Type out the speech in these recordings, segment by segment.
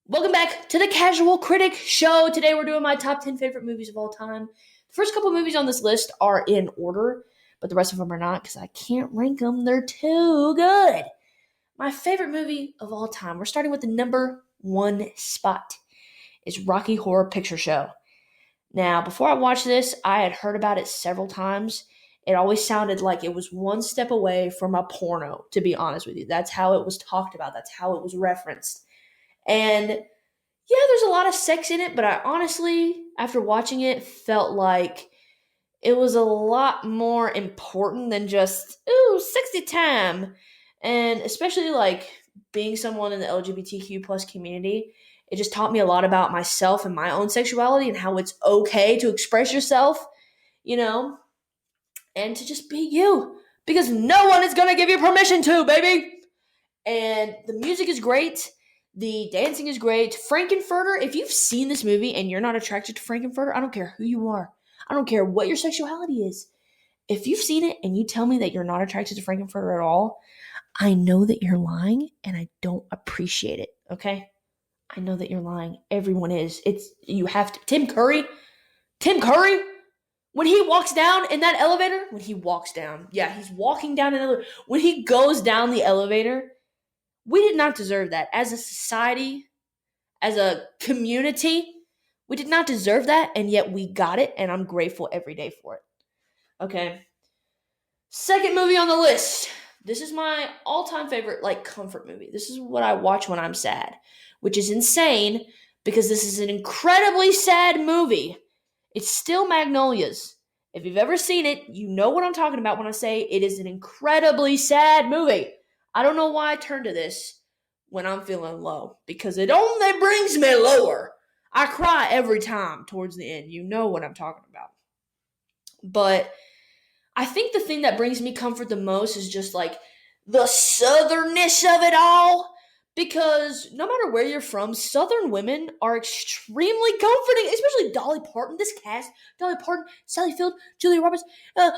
Welcome back to the Casual Critic Show. Today we're doing my top 10 favorite movies of all time. The first couple movies on this list are in order, but the rest of them are not because I can't rank them. They're too good. My favorite movie of all time, we're starting with the number one spot, is Rocky Horror Picture Show. Now, before I watched this, I had heard about it several times. It always sounded like it was one step away from a porno, to be honest with you. That's how it was talked about, that's how it was referenced. And yeah, there's a lot of sex in it, but I honestly, after watching it, felt like it was a lot more important than just, ooh, sexy time. And especially like being someone in the LGBTQ plus community, it just taught me a lot about myself and my own sexuality and how it's okay to express yourself, you know, and to just be you. Because no one is going to give you permission to, baby. And the music is great. The dancing is great. Frankenfurter, if you've seen this movie and you're not attracted to Frankenfurter, I don't care who you are. I don't care what your sexuality is. If you've seen it and you tell me that you're not attracted to Frankenfurter at all, I know that you're lying and I don't appreciate it, okay? I know that you're lying. Everyone is. You have to. Tim Curry, when he walks down in that elevator, he's walking down an elevator. When he goes down the elevator, we did not deserve that. As a society, as a community, we did not deserve that, and yet we got it, and I'm grateful every day for it. Okay. Second movie on the list. This is my all-time favorite, comfort movie. This is what I watch when I'm sad, which is insane because this is an incredibly sad movie. It's still Magnolias. If you've ever seen it, you know what I'm talking about when I say it is an incredibly sad movie. I don't know why I turn to this when I'm feeling low, because it only brings me lower. I cry every time towards the end. You know what I'm talking about. But I think the thing that brings me comfort the most is just the southernness of it all. Because no matter where you're from, Southern women are extremely comforting, especially Dolly Parton. This cast, Dolly Parton, Sally Field, Julia Roberts,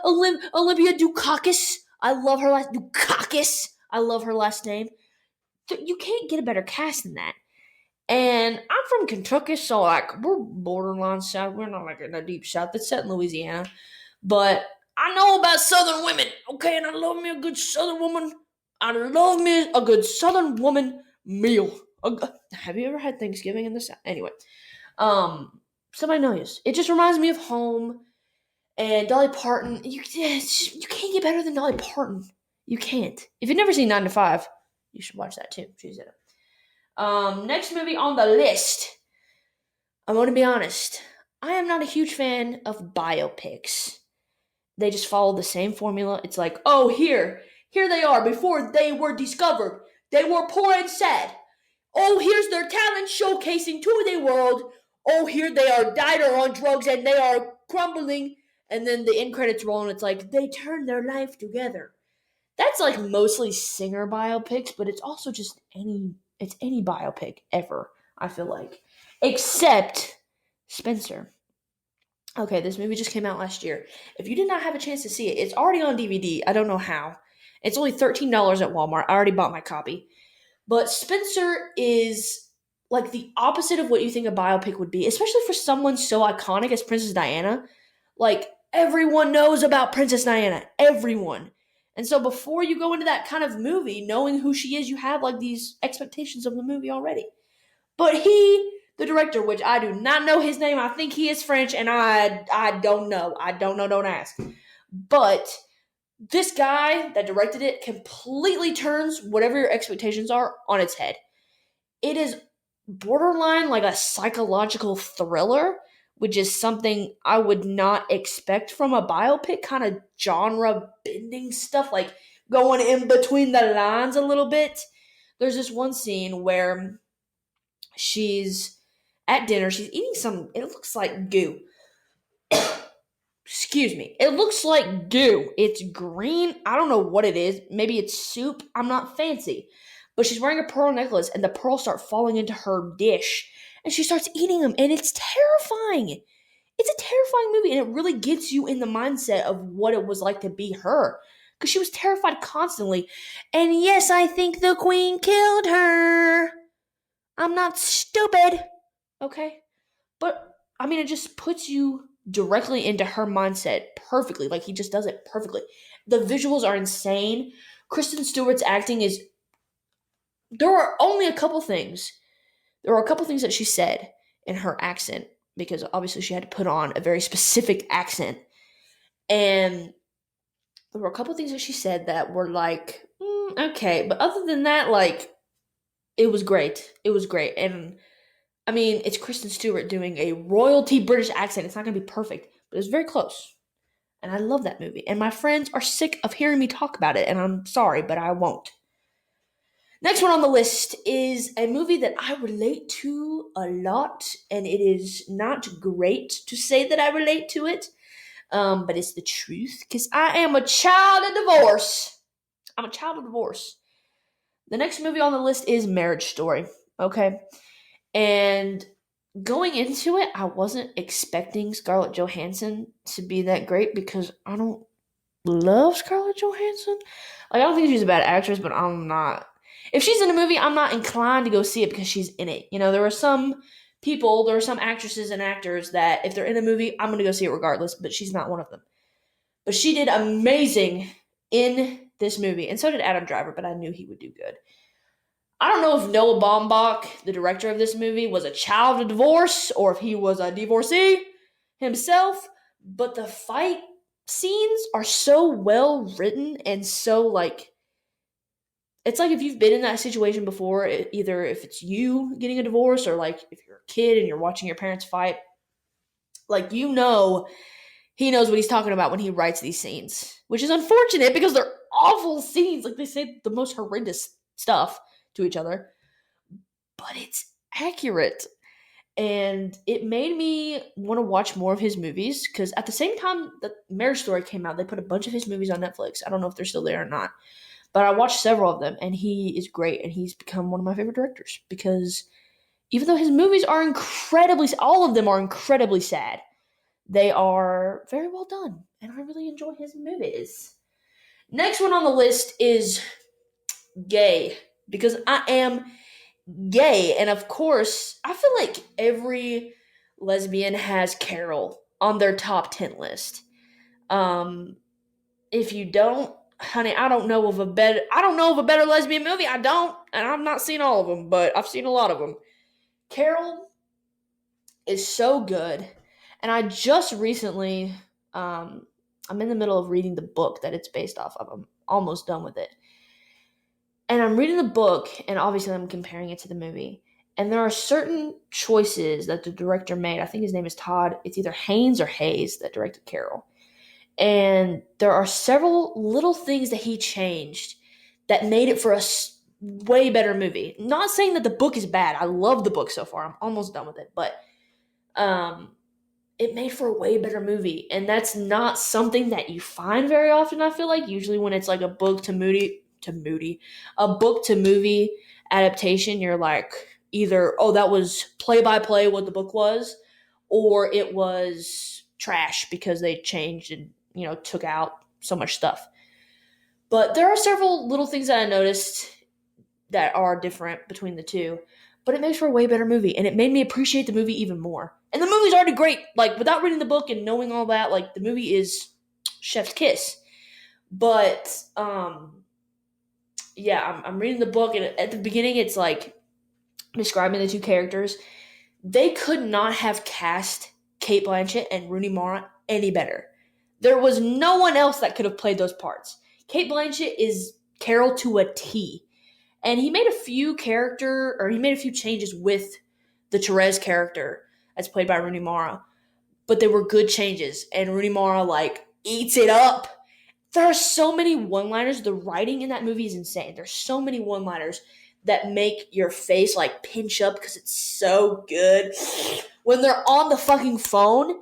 Olympia Dukakis. I love her last Dukakis. I love her last name. You can't get a better cast than that. And I'm from Kentucky, so we're borderline South. We're not in the deep South. It's set in Louisiana. But I know about Southern women, okay? And I love me a good Southern woman. I love me a good Southern woman meal. Have you ever had Thanksgiving in the South? Anyway, somebody knows. It just reminds me of home. And Dolly Parton, you can't get better than Dolly Parton. You can't. If you've never seen 9 to 5, you should watch that too. She's in it. Next movie on the list. I'm going to be honest. I am not a huge fan of biopics. They just follow the same formula. It's like, oh, here they are before they were discovered. They were poor and sad. Oh, here's their talent showcasing to the world. Oh, here they are died or on drugs and they are crumbling. And then the end credits roll and it's like, they turned their life together. That's mostly singer biopics, but it's also just any biopic ever, I feel like. Except Spencer. Okay, this movie just came out last year. If you did not have a chance to see it, it's already on DVD. I don't know how. It's only $13 at Walmart. I already bought my copy. But Spencer is the opposite of what you think a biopic would be, especially for someone so iconic as Princess Diana. Everyone knows about Princess Diana. Everyone. And so before you go into that kind of movie, knowing who she is, you have these expectations of the movie already. But the director, which I do not know his name, I think he is French, and I don't know. I don't know, don't ask. But this guy that directed it completely turns whatever your expectations are on its head. It is borderline a psychological thriller, which is something I would not expect from a biopic, kind of genre bending stuff, going in between the lines a little bit. There's this one scene where she's at dinner, she's eating it looks like goo. Excuse me. It looks like goo. It's green. I don't know what it is. Maybe it's soup. I'm not fancy. But she's wearing a pearl necklace, and the pearls start falling into her dish. And she starts eating them, and it's terrifying. It's a terrifying movie, and it really gets you in the mindset of what it was like to be her. Because she was terrified constantly. And yes, I think the queen killed her. I'm not stupid. Okay? But, I mean, it just puts you directly into her mindset perfectly. Like, he just does it perfectly. The visuals are insane. Kristen Stewart's acting is. There are only a couple things. There were a couple things that she said in her accent because obviously she had to put on a very specific accent. And there were a couple things that she said that were like, okay. But other than that, like, it was great. It was great. And I mean, it's Kristen Stewart doing a royalty British accent. It's not going to be perfect, but it's very close. And I love that movie. And my friends are sick of hearing me talk about it. And I'm sorry, but I won't. Next one on the list is a movie that I relate to a lot. And it is not great to say that I relate to it, but it's the truth because I am a child of divorce. I'm a child of divorce. The next movie on the list is Marriage Story. Okay. And going into it, I wasn't expecting Scarlett Johansson to be that great because I don't love Scarlett Johansson. Like, I don't think she's a bad actress, but I'm not. If she's in a movie, I'm not inclined to go see it because she's in it. You know, there are some actresses and actors that if they're in a movie, I'm going to go see it regardless, but she's not one of them. But she did amazing in this movie, and so did Adam Driver, but I knew he would do good. I don't know if Noah Baumbach, the director of this movie, was a child of divorce or if he was a divorcee himself, but the fight scenes are so well written and so like it's like if you've been in that situation before, either if it's you getting a divorce or like if you're a kid and you're watching your parents fight, like he knows what he's talking about when he writes these scenes, which is unfortunate because they're awful scenes. Like they say the most horrendous stuff to each other, but it's accurate. And it made me want to watch more of his movies because at the same time that Marriage Story came out, they put a bunch of his movies on Netflix. I don't know if they're still there or not, but I watched several of them, and he is great, and he's become one of my favorite directors because even though his movies are all of them are incredibly sad, they are very well done, and I really enjoy his movies. Next one on the list is Gay because I am gay. And of course, I feel like every lesbian has Carol on their top 10 list. If you don't, honey, I don't know of a better lesbian movie. I don't, and I've not seen all of them, but I've seen a lot of them. Carol is so good. And I just recently I'm in the middle of reading the book that it's based off of. I'm almost done with it. And I'm reading the book, and obviously I'm comparing it to the movie. And there are certain choices that the director made. I think his name is Todd. It's either Haynes or Hayes that directed Carol. And there are several little things that he changed that made it for a way better movie. Not saying that the book is bad. I love the book so far. I'm almost done with it. But it made for a way better movie. And that's not something that you find very often, I feel like. Usually when it's like a book to movie adaptation, you're like either, oh, that was play by play what the book was, or it was trash because they changed and, took out so much stuff. But there are several little things that I noticed that are different between the two, but it makes for a way better movie, and it made me appreciate the movie even more. And the movie's already great. Like, without reading the book and knowing all that, like, the movie is chef's kiss. But, yeah, I'm reading the book, and at the beginning, it's like describing the two characters. They could not have cast Cate Blanchett and Rooney Mara any better. There was no one else that could have played those parts. Cate Blanchett is Carol to a T. And he made a few changes with the Therese character as played by Rooney Mara. But they were good changes. And Rooney Mara, like, eats it up. There are so many one-liners. The writing in that movie is insane. There's so many one-liners that make your face, like, pinch up because it's so good. When they're on the fucking phone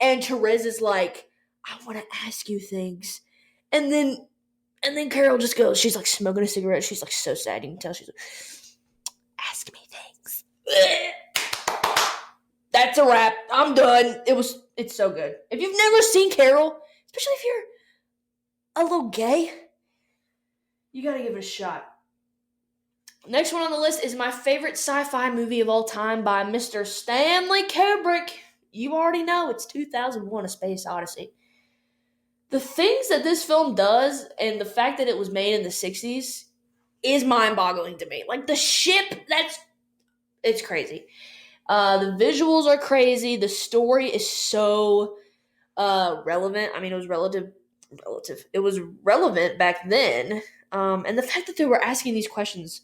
and Therese is like, I want to ask you things. And then Carol just goes, she's like smoking a cigarette. She's like so sad. You can tell she's like, ask me things. That's a wrap. I'm done. It's so good. If you've never seen Carol, especially if you're a little gay, you gotta give it a shot. Next one on the list is my favorite sci-fi movie of all time by Mr. Stanley Kubrick. You already know it's 2001: A Space Odyssey. The things that this film does and the fact that it was made in the 60s is mind-boggling to me. Like the ship, it's crazy. The visuals are crazy. The story is so relevant. I mean, it was relative. It was relevant back then. And the fact that they were asking these questions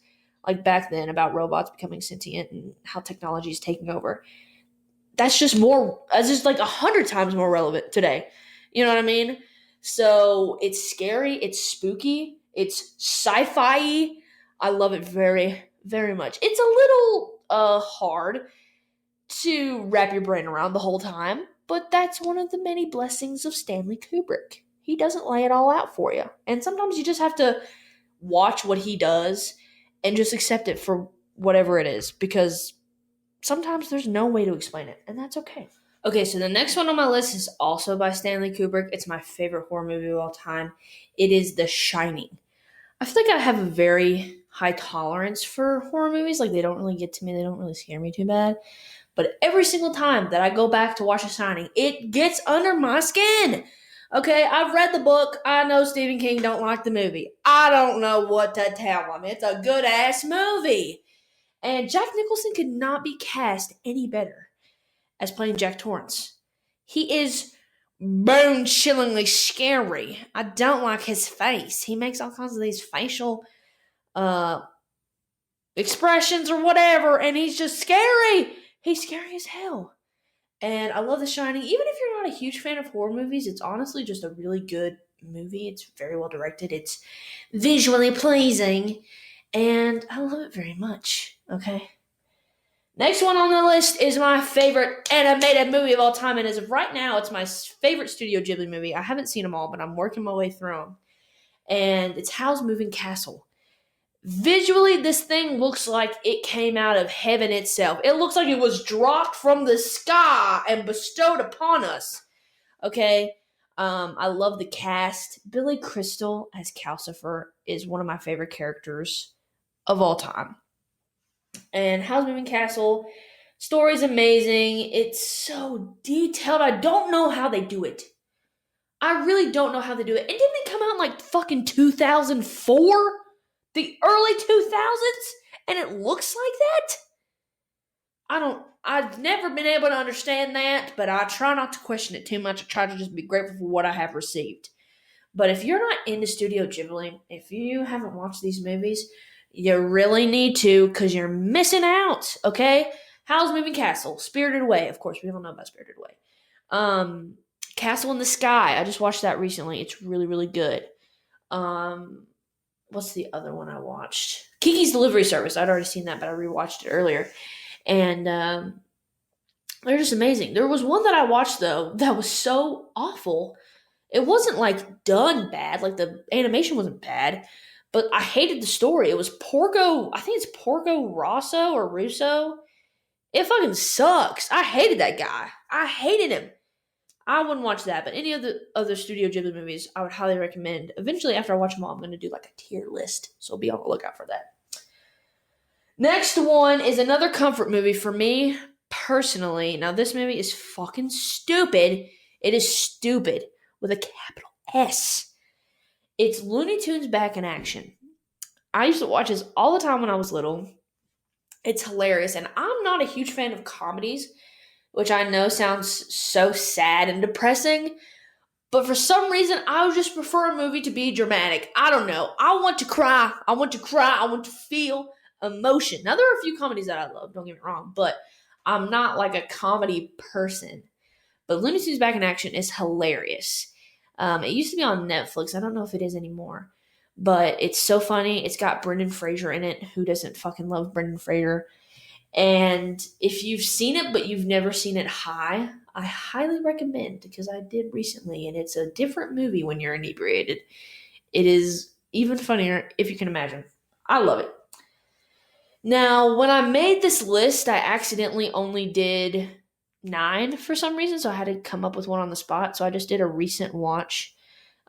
like back then about robots becoming sentient and how technology is taking over, that's just like 100 times more relevant today. You know what I mean? So it's scary, it's spooky, it's sci-fi. I love it very, very much. It's a little hard to wrap your brain around the whole time, but that's one of the many blessings of Stanley Kubrick. He doesn't lay it all out for you. And sometimes you just have to watch what he does and just accept it for whatever it is, because sometimes there's no way to explain it, and that's okay. Okay, so the next one on my list is also by Stanley Kubrick. It's my favorite horror movie of all time. It is The Shining. I feel like I have a very high tolerance for horror movies. Like, they don't really get to me, they don't really scare me too bad. But every single time that I go back to watch The Shining, it gets under my skin. Okay, I've read the book. I know Stephen King don't like the movie. I don't know what to tell him. It's a good-ass movie. And Jack Nicholson could not be cast any better as playing Jack Torrance. He is bone-chillingly scary. I don't like his face. He makes all kinds of these facial expressions or whatever, and he's just scary. He's scary as hell. And I love The Shining. Even if you're not a huge fan of horror movies, it's honestly just a really good movie. It's very well directed. It's visually pleasing. And I love it very much. Okay. Next one on the list is my favorite animated movie of all time. And as of right now, it's my favorite Studio Ghibli movie. I haven't seen them all, but I'm working my way through them. And it's Howl's Moving Castle. Visually, this thing looks like it came out of heaven itself. It looks like it was dropped from the sky and bestowed upon us. Okay? I love the cast. Billy Crystal as Calcifer is one of my favorite characters of all time. And Howl's Moving Castle, story's amazing. It's so detailed. I don't know how they do it. I really don't know how they do it. And didn't it come out in like fucking 2004? The early 2000s? And it looks like that? I've never been able to understand that, but I try not to question it too much. I try to just be grateful for what I have received. But if you're not into Studio Ghibli, if you haven't watched these movies, you really need to, because you're missing out, okay? Howl's Moving Castle, Spirited Away. Of course, we don't know about Spirited Away. Castle in the Sky. I just watched that recently. It's really, really good. What's the other one I watched? Kiki's Delivery Service. I'd already seen that, but I rewatched it earlier. And they're just amazing. There was one that I watched, though, that was so awful. It wasn't, like, done bad. Like, the animation wasn't bad. But I hated the story. It was Porco, I think it's Porco Rosso or Russo. It fucking sucks. I hated that guy. I hated him. I wouldn't watch that, but any of the other Studio Ghibli movies, I would highly recommend. Eventually, after I watch them all, I'm going to do like a tier list, so be on the lookout for that. Next one is another comfort movie for me, personally. Now, this movie is fucking stupid. It is stupid, with a capital S. It's Looney Tunes Back in Action. I used to watch this all the time when I was little. It's hilarious, and I'm not a huge fan of comedies, which I know sounds so sad and depressing, but for some reason, I would just prefer a movie to be dramatic. I don't know. I want to cry. I want to feel emotion. Now, there are a few comedies that I love, don't get me wrong, but I'm not like a comedy person. But Looney Tunes Back in Action is hilarious. It used to be on Netflix. I don't know if it is anymore, but it's so funny. It's got Brendan Fraser in it. Who doesn't fucking love Brendan Fraser? And if you've seen it, but you've never seen it high, I highly recommend, because I did recently, and it's a different movie when you're inebriated. It is even funnier, if you can imagine. I love it. Now, when I made this list, I accidentally only did 9 for some reason, so I had to come up with one on the spot. So I just did a recent watch.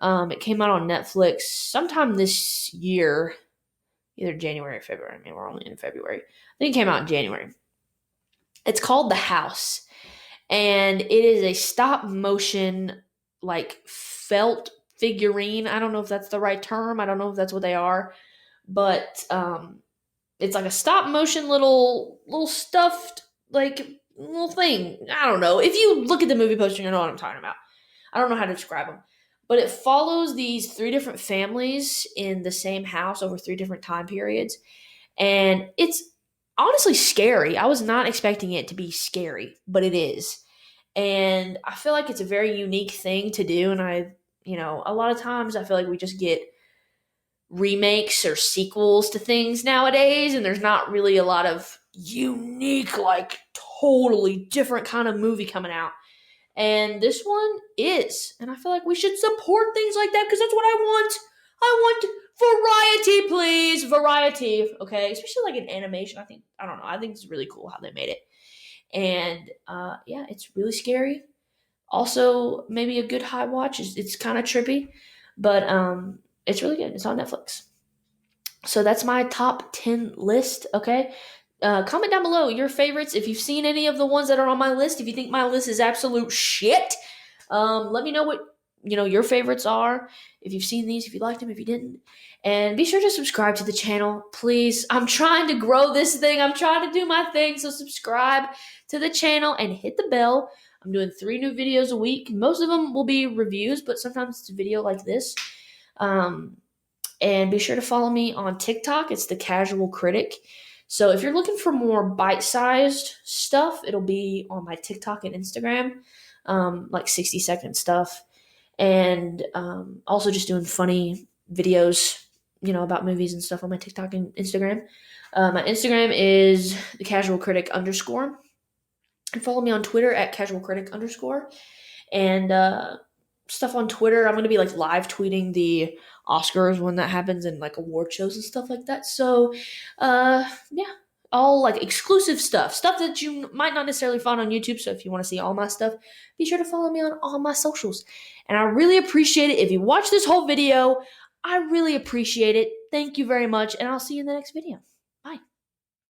It came out on Netflix sometime this year. either January or February. I mean, we're only in February. I think it came out in January. It's called The House, and it is a stop motion, like felt figurine. I don't know if that's the right term. I don't know if that's what they are, but it's like a stop motion little stuffed like little thing. I don't know. If you look at the movie poster, you know what I'm talking about. I don't know how to describe them, but it follows these 3 different families in the same house over 3 different time periods, and it's honestly scary. I was not expecting it to be scary, but it is. And I feel like it's a very unique thing to do. And a lot of times I feel like we just get remakes or sequels to things nowadays, and there's not really a lot of unique, like totally different kind of movie coming out. And this one is. And I feel like we should support things like that because that's what I want. I want variety, please. Variety, okay? Especially like in animation. I don't know. I think it's really cool how they made it. And yeah, it's really scary. Also, maybe a good high watch. It's kind of trippy, but it's really good. It's on Netflix. So that's my top 10 list, okay? Comment down below your favorites. If you've seen any of the ones that are on my list, if you think my list is absolute shit, let me know what your favorites are. If you've seen these, if you liked them, if you didn't. And be sure to subscribe to the channel, please. I'm trying to grow this thing. I'm trying to do my thing. So subscribe to the channel and hit the bell. I'm doing 3 new videos a week. Most of them will be reviews, but sometimes it's a video like this. And be sure to follow me on TikTok. It's The Casual Critic. So if you're looking for more bite-sized stuff, it'll be on my TikTok and Instagram, like 60-second stuff. And also just doing funny videos, about movies and stuff on my TikTok and Instagram. My Instagram is thecasualcritic_. And follow me on Twitter at casualcritic_. And stuff on Twitter, I'm going to be like live tweeting the Oscars when that happens and like award shows and stuff like that. So, yeah, all like exclusive stuff that you might not necessarily find on YouTube. So if you want to see all my stuff, be sure to follow me on all my socials. And I really appreciate it. If you watch this whole video, I really appreciate it. Thank you very much. And I'll see you in the next video.